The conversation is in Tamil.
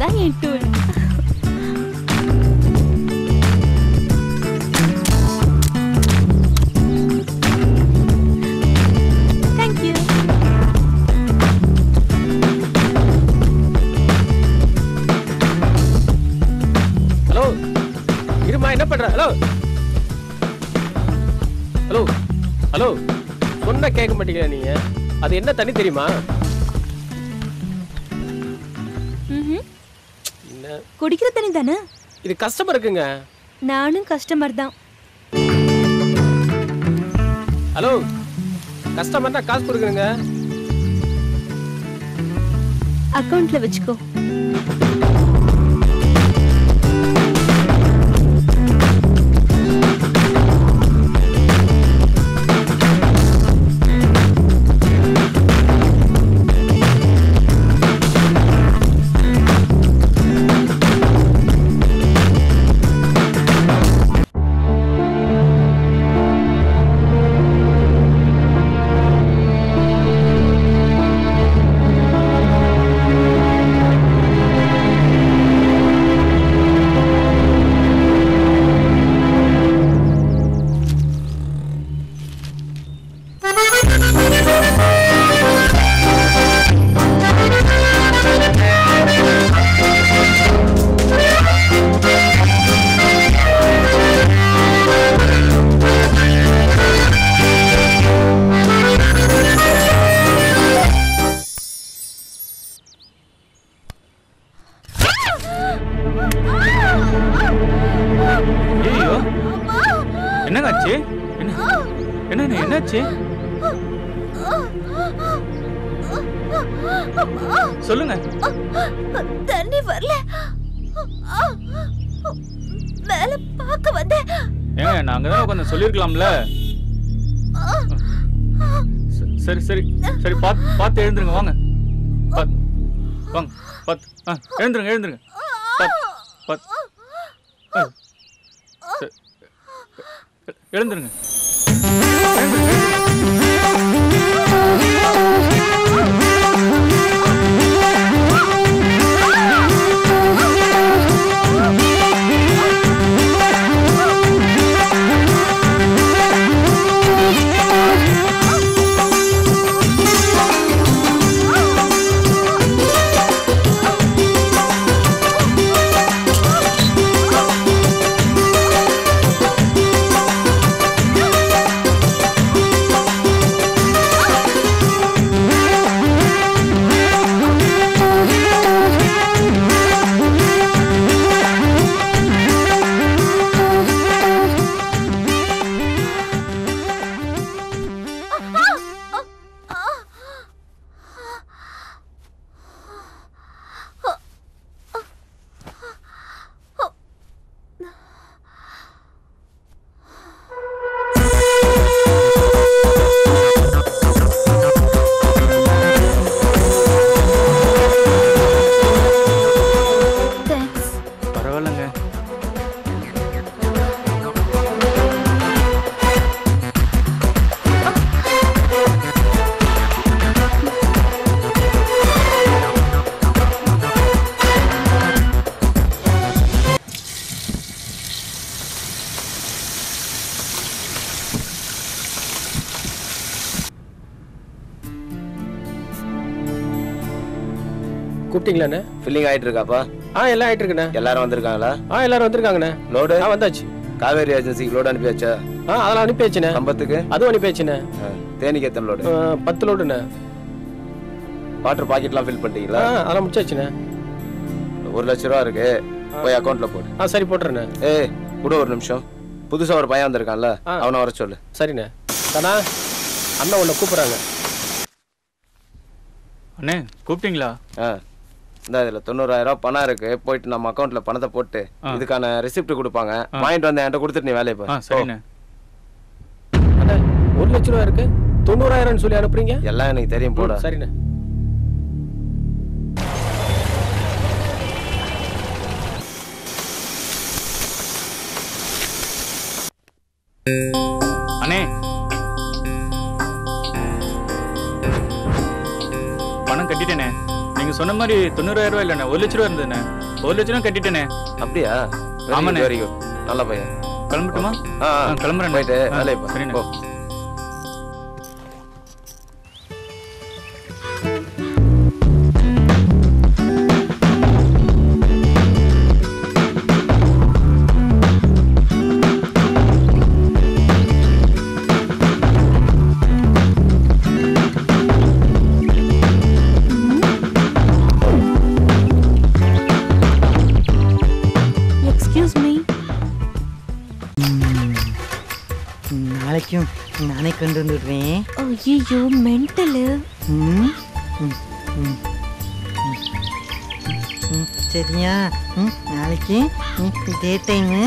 இவதான் என் டூல். தேங்க்யூ. ஹலோ இருமா, என்ன பண்ற? ஹலோ ஹலோ ஹலோ சொன்ன கேட்க மாட்டீங்களா நீங்க? அது என்ன தண்ணி தெரியுமா? குடிக்கிற தண்ணி தானே? இது கஸ்டமர் இருக்குங்க. நானும் கஸ்டமர் தான். ஹலோ கஸ்டமர்னா காசு கொடுக்குறேங்க. அக்கவுண்ட்ல வச்சுக்கோ. என்னாச்சு? சொல்லுங்க. தண்ணி வரல. மேல பார்க்க வந்தேன். ஏங்க நாங்க தான் கொஞ்சம் சொல்லிருக்கலாம்ல. சரி சரி சரி, பார்த்து எழுந்துருங்க. வாங்க வாங்க, பார்த்து எழுந்துருங்க எழுந்துருங்க. எழுந்துருங்க. கூப்பிட்டீங்களாண்ணே? ஃபில்லிங் ஆயிட்டு இருக்காப்பா? எல்லாம் ஆயிட்டு இருக்குண்ணே. எல்லாரும் வந்திருக்காங்களா? எல்லாரும் வந்திருக்காங்கண்ணே. லோடு வந்தாச்சு. காவேரி ஏஜென்சிக்கு லோடு அனுப்பியாச்சா? அதெல்லாம் அனுப்பியாச்சுண்ணே. கம்பத்துக்கு அதுவும் அனுப்பியாச்சுண்ணே. தேனிக்கு எத்தனை லோடு? 10 லோடுண்ணே. வாட்டர் பாக்கெட்லாம் ஃபில் பண்ணிட்டீங்களா? அதெல்லாம் முடிச்சாச்சுண்ணே. 1 லட்ச ரூபா இருக்கு, போய் அக்கௌண்ட்ல போடு. சரி போட்டுறேண்ணே. கூட ஒரு நிமிஷம். புதுசா ஒரு பையன் வந்திருக்கான்ல, அவனை வர சொல்லு. சரிண்ணே. தானா அண்ணா உன்னை கூப்பிடுறாங்க. அண்ணே கூப்பிட்டீங்களா? இந்த இதுல 90,000 பணம் இருக்கு, போயிட்டு நம்ம அக்கௌண்ட்ல பணத்தை போட்டு இதுக்கான ரெசிப்ட் கொடுப்பாங்க, வாங்கிட்டு வந்து என்கிட்ட கொடுத்துட்டு நீ வேலையை பாரு. சரிண்ணே. அண்ணா 1 லட்ச ரூபா இருக்கு, 90,000 சொல்லி அனுப்புறீங்க? எல்லாம் எனக்கு தெரியும், போட. சரிண்ணே. அண்ணே பணம் கட்டிட்டேனே, நீங்க நீங்க சொன்ன மாதிரி 90,000 ரூபாய் இல்லைண்ணே 1 லட்ச ரூபா இருந்ததுண்ணே 1 லட்ச ரூபா கட்டிட்டேனே. அப்படியா? ஆமாண்ணே. வெரி குட், நல்ல பையன். கிளம்பட்டுமா? கிளம்புறேன். போயிட்டு வேலையை சரிண்ணே. போ. Excuse me. நாளைக்கும் நானே கொண்டு வந்து விடுறேன். ஐயோ மென்டலு. சரியா? நாளைக்கு இதே டைமு.